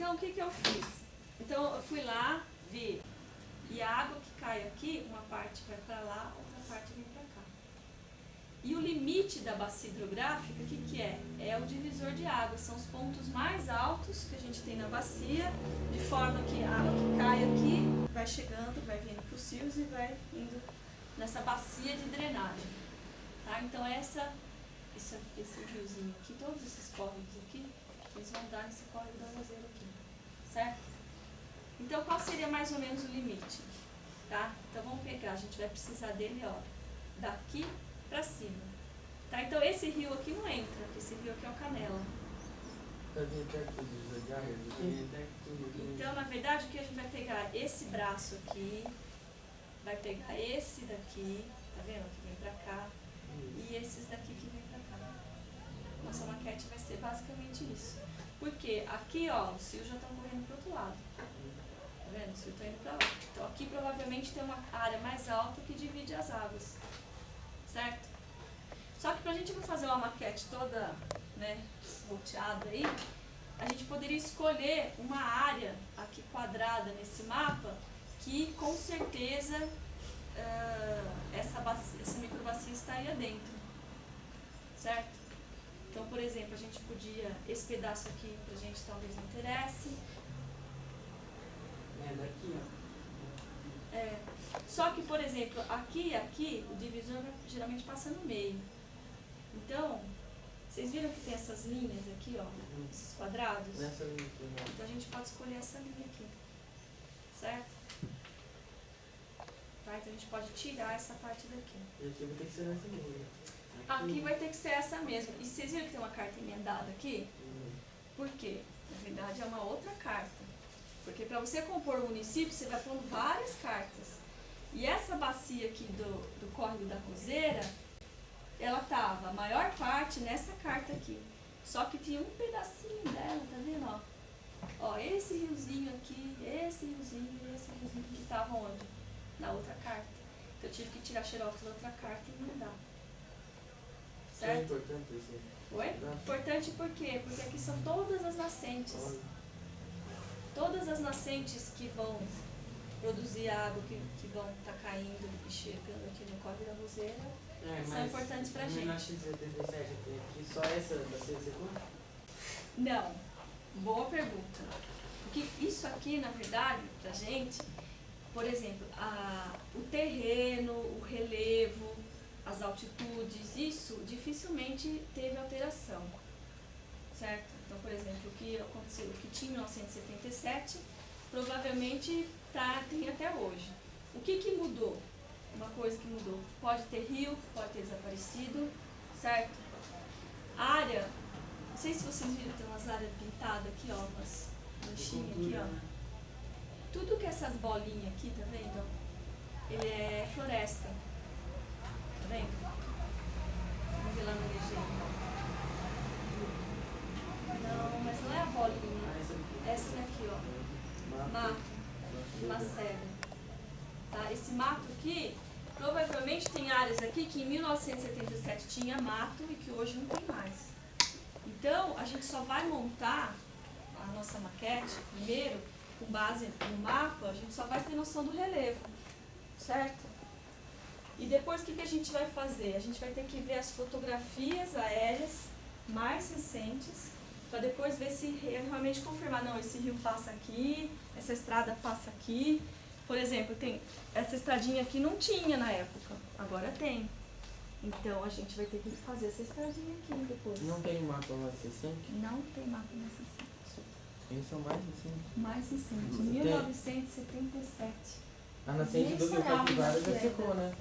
Então, o que eu fiz? Então, eu fui lá ver. E a água que cai aqui, uma parte vai para lá, outra parte vem para cá. E o limite da bacia hidrográfica, o que é? É o divisor de água. São os pontos mais altos que a gente tem na bacia, de forma que a água que cai aqui vai chegando, vai vindo para os rios e vai indo nessa bacia de drenagem. Tá? Então, esse riozinho aqui, todos esses córregos aqui, eles vão dar nesse córrego da Roseira aqui. Certo? Então, qual seria mais ou menos o limite? Tá? Então, vamos pegar, a gente vai precisar dele, ó, daqui para cima. Tá? Então, esse rio aqui não entra, esse rio aqui é o Canela. Então, na verdade, o que a gente vai pegar? Esse braço aqui, vai pegar esse daqui, tá vendo? Que vem pra cá, e esses daqui que vem pra cá. Nossa maquete vai ser basicamente isso. Porque aqui, ó, os rios já estão correndo pro outro lado. Tá vendo? Os rios estão indo pra lá. Então, aqui provavelmente tem uma área mais alta que divide as águas. Certo? Só que pra gente não fazer uma maquete toda, né, volteada aí, a gente poderia escolher uma área aqui quadrada nesse mapa que com certeza essa microbacia estaria dentro. Certo? Então, por exemplo, a gente podia, esse pedaço aqui pra gente talvez não interesse. É daqui, ó. Só que, por exemplo, aqui, o divisor geralmente passa no meio. Então, vocês viram que tem essas linhas aqui, ó, esses quadrados? Nessa linha aqui, né? Então a gente pode escolher essa linha aqui, certo? Tá? Então a gente pode tirar essa parte daqui. E aqui vai ter que ser nessa linha. Aqui vai ter que ser essa mesmo. E vocês viram que tem uma carta emendada aqui? Por quê? Na verdade é uma outra carta. Porque para você compor o município, você vai pondo várias cartas. E essa bacia aqui do córrego da Roseira, ela estava a maior parte nessa carta aqui. Só que tinha um pedacinho dela, tá vendo? Ó, esse riozinho aqui, esse riozinho que estavam onde? Na outra carta. Então eu tive que tirar xerox da outra carta e mandar. Certo? É importante isso aí. Oi? Importante por quê? Porque aqui são todas as nascentes. Todas as nascentes que vão produzir água, que vão estar caindo e chegando aqui no córrego da Roseira, são importantes pra gente. Em 1977 tem aqui só essa bacia secundária? Não. Boa pergunta. Porque isso aqui, na verdade, pra gente, por exemplo, o terreno, o relevo, as altitudes, isso dificilmente teve alteração. Certo? Então, por exemplo, o que aconteceu, o que tinha em 1977, provavelmente tem até hoje. O que mudou? Uma coisa que mudou. Pode ter rio, pode ter desaparecido, certo? Área, não sei se vocês viram, tem umas áreas pintadas aqui, ó, umas manchinhas aqui, ó. Tudo que essas bolinhas aqui, tá vendo? Ele é floresta. Tá vendo? Vamos ver lá no legenda. Não, mas não é a bolinha. Essa daqui, ó. Mato de macega. Tá? Esse mato aqui, provavelmente tem áreas aqui que em 1977 tinha mato e que hoje não tem mais. Então, a gente só vai montar a nossa maquete, primeiro, com base no mapa, a gente só vai ter noção do relevo, certo? E depois o que a gente vai fazer? A gente vai ter que ver as fotografias aéreas mais recentes, para depois ver se realmente confirmar, não, esse rio passa aqui, essa estrada passa aqui. Por exemplo, tem essa estradinha aqui não tinha na época, agora tem. Então a gente vai ter que fazer essa estradinha aqui depois. Não tem mapa mais recente? Não tem mapa mais recente. Eles são mais recentes? Mais recente, 1977. A nascente do Rio Nem sonhava Capivara já nessa secou, época. né?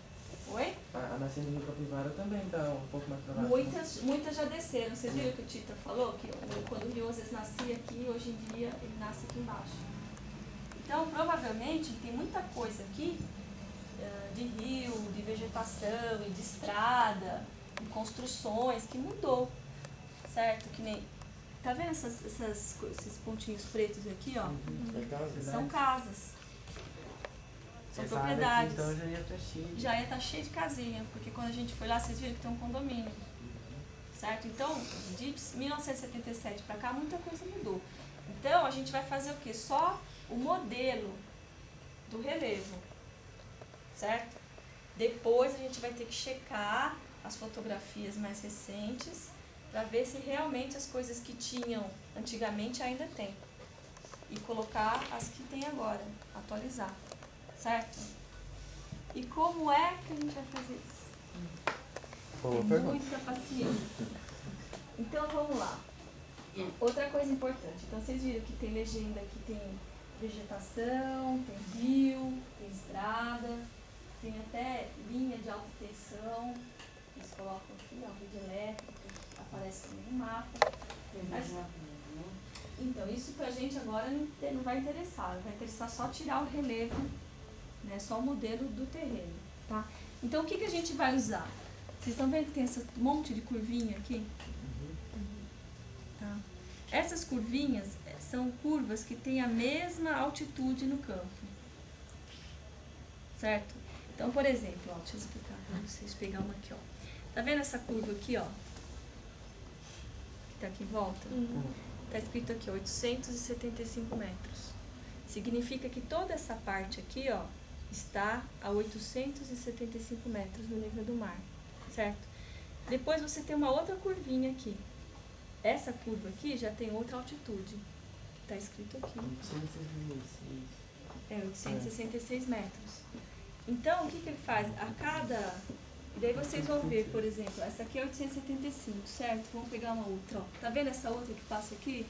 Oi? A nascente do Rio Capivara também tá um pouco mais pra baixo. Muitas já desceram. Vocês viram que o Tita falou? Que quando o rio às vezes nascia aqui, hoje em dia ele nasce aqui embaixo. Então, provavelmente, tem muita coisa aqui de rio, de vegetação e de estrada, de construções que mudou, certo? Que nem... Tá vendo esses pontinhos pretos aqui, ó? É casa, São casas. São essa propriedades. área aqui, então já ia estar cheio. Já ia estar cheio de casinha, porque quando a gente foi lá, vocês viram que tem um condomínio. Certo? Então, de 1977 para cá, muita coisa mudou. Então, a gente vai fazer o quê? Só o modelo do relevo, certo? Depois a gente vai ter que checar as fotografias mais recentes para ver se realmente as coisas que tinham antigamente ainda tem. E colocar as que tem agora, atualizar, certo? E como é que a gente vai fazer isso? Boa pergunta. Muita paciência. Então vamos lá. Outra coisa importante. Então vocês viram que tem legenda que tem vegetação, tem rio, tem estrada, tem até linha de alta tensão. Eles colocam aqui, ó, rede elétrica, aparece também no mapa. Mas, então, isso pra gente agora não vai interessar. Vai interessar só tirar o relevo, né? Só o modelo do terreno, tá? Então, o que a gente vai usar? Vocês estão vendo que tem esse monte de curvinha aqui? Tá? Essas curvinhas são curvas que têm a mesma altitude no campo. Certo? Então, por exemplo, ó, deixa eu explicar para vocês. Pegar uma aqui, ó. Tá vendo essa curva aqui, ó? Que tá aqui em volta? Tá escrito aqui, ó, 875 metros. Significa que toda essa parte aqui, ó, está a 875 metros no nível do mar. Certo? Depois você tem uma outra curvinha aqui. Essa curva aqui já tem outra altitude. Que tá escrito aqui. 866 metros. Então, o que ele faz? A cada... E daí vocês vão ver, por exemplo, essa aqui é 875, certo? Vamos pegar uma outra, ó. Tá vendo essa outra que passa aqui?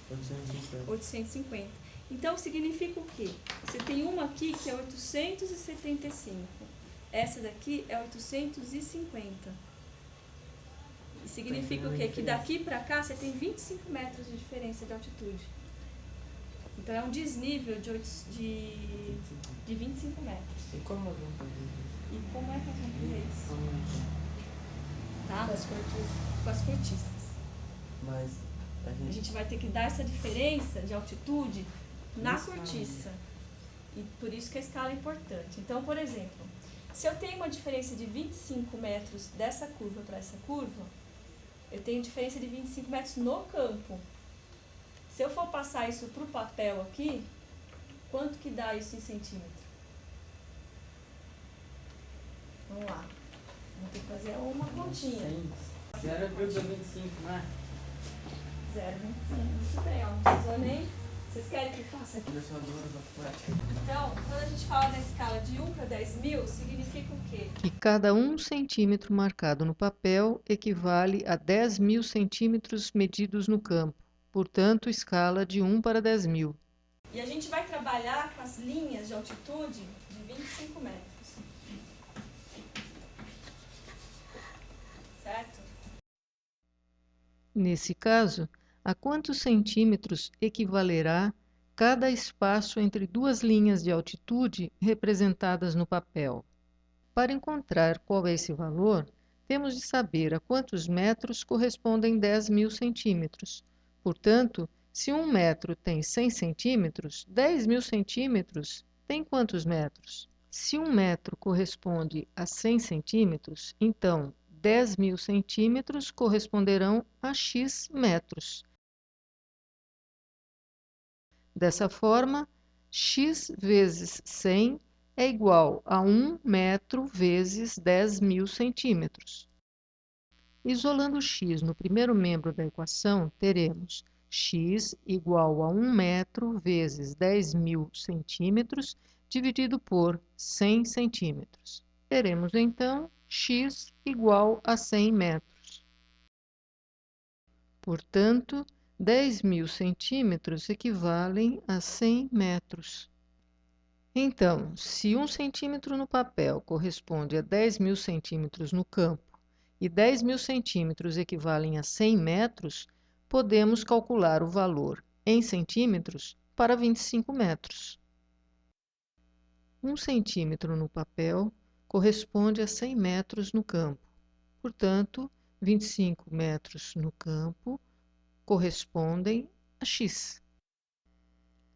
850. Então, significa o quê? Você tem uma aqui que é 875. Essa daqui é 850. E significa o quê? Que daqui pra cá você tem 25 metros de diferença de altitude. Então, é um desnível de 25 metros. E como nós vamos fazer isso? E como é que nós vamos fazer isso? Tá? Com as cortiças. Com as cortiças. Mas A gente vai ter que dar essa diferença de altitude na cortiça. E por isso que a escala é importante. Então, por exemplo, se eu tenho uma diferença de 25 metros dessa curva para essa curva, eu tenho diferença de 25 metros no campo. Se eu for passar isso para o papel aqui, quanto que dá isso em centímetro? Vamos lá. Vamos ter que fazer uma continha. 0,25, né? 0,25. Muito bem, ó. Não precisou nem... Vocês querem que eu faça aqui? Então, quando a gente fala da escala de 1 para 10 mil, significa o quê? Que cada 1 centímetro marcado no papel equivale a 10.000 centímetros medidos no campo. Portanto, escala de 1 para 10.000. E a gente vai trabalhar com as linhas de altitude de 25 metros. Certo? Nesse caso, a quantos centímetros equivalerá cada espaço entre duas linhas de altitude representadas no papel? Para encontrar qual é esse valor, temos de saber a quantos metros correspondem 10.000 centímetros. Portanto, se 1 metro tem 100 centímetros, 10.000 centímetros tem quantos metros? Se 1 metro corresponde a 100 centímetros, então 10.000 centímetros corresponderão a x metros. Dessa forma, x vezes 100 é igual a 1 metro vezes 10.000 centímetros. Isolando x no primeiro membro da equação, teremos x igual a 1 metro vezes 10.000 centímetros dividido por 100 centímetros. Teremos, então, x igual a 100 metros. Portanto, 10.000 centímetros equivalem a 100 metros. Então, se 1 centímetro no papel corresponde a 10.000 centímetros no campo e 10.000 centímetros equivalem a 100 metros, podemos calcular o valor em centímetros para 25 metros. 1 centímetro no papel corresponde a 100 metros no campo. Portanto, 25 metros no campo correspondem a x.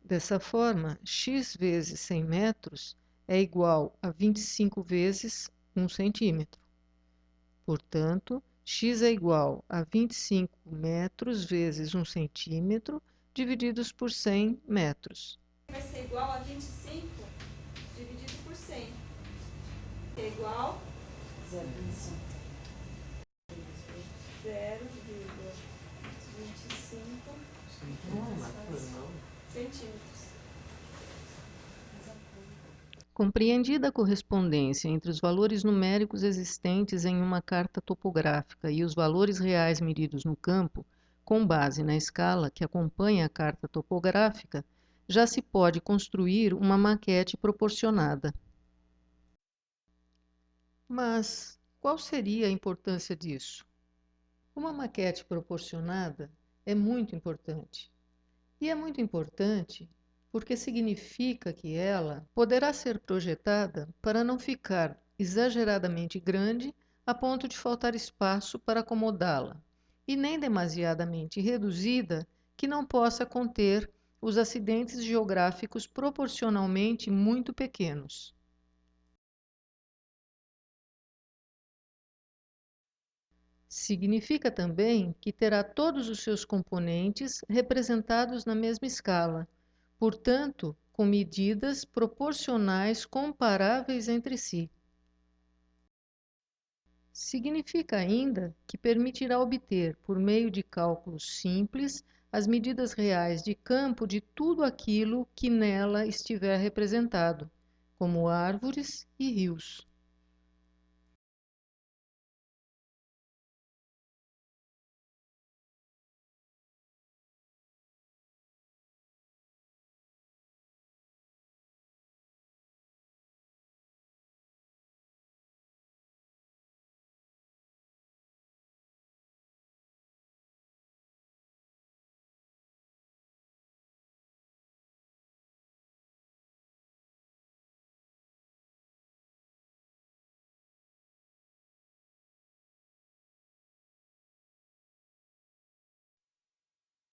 Dessa forma, x vezes 100 metros é igual a 25 vezes 1 centímetro. Portanto, x é igual a 25 metros vezes 1 centímetro divididos por 100 metros. Vai ser igual a 25 dividido por 100. É igual 0,25 centímetros. Compreendida a correspondência entre os valores numéricos existentes em uma carta topográfica e os valores reais medidos no campo, com base na escala que acompanha a carta topográfica, já se pode construir uma maquete proporcionada. Mas qual seria a importância disso? Uma maquete proporcionada é muito importante. E é muito importante porque significa que ela poderá ser projetada para não ficar exageradamente grande a ponto de faltar espaço para acomodá-la, e nem demasiadamente reduzida que não possa conter os acidentes geográficos proporcionalmente muito pequenos. Significa também que terá todos os seus componentes representados na mesma escala, portanto, com medidas proporcionais comparáveis entre si. Significa ainda que permitirá obter, por meio de cálculos simples, as medidas reais de campo de tudo aquilo que nela estiver representado, como árvores e rios.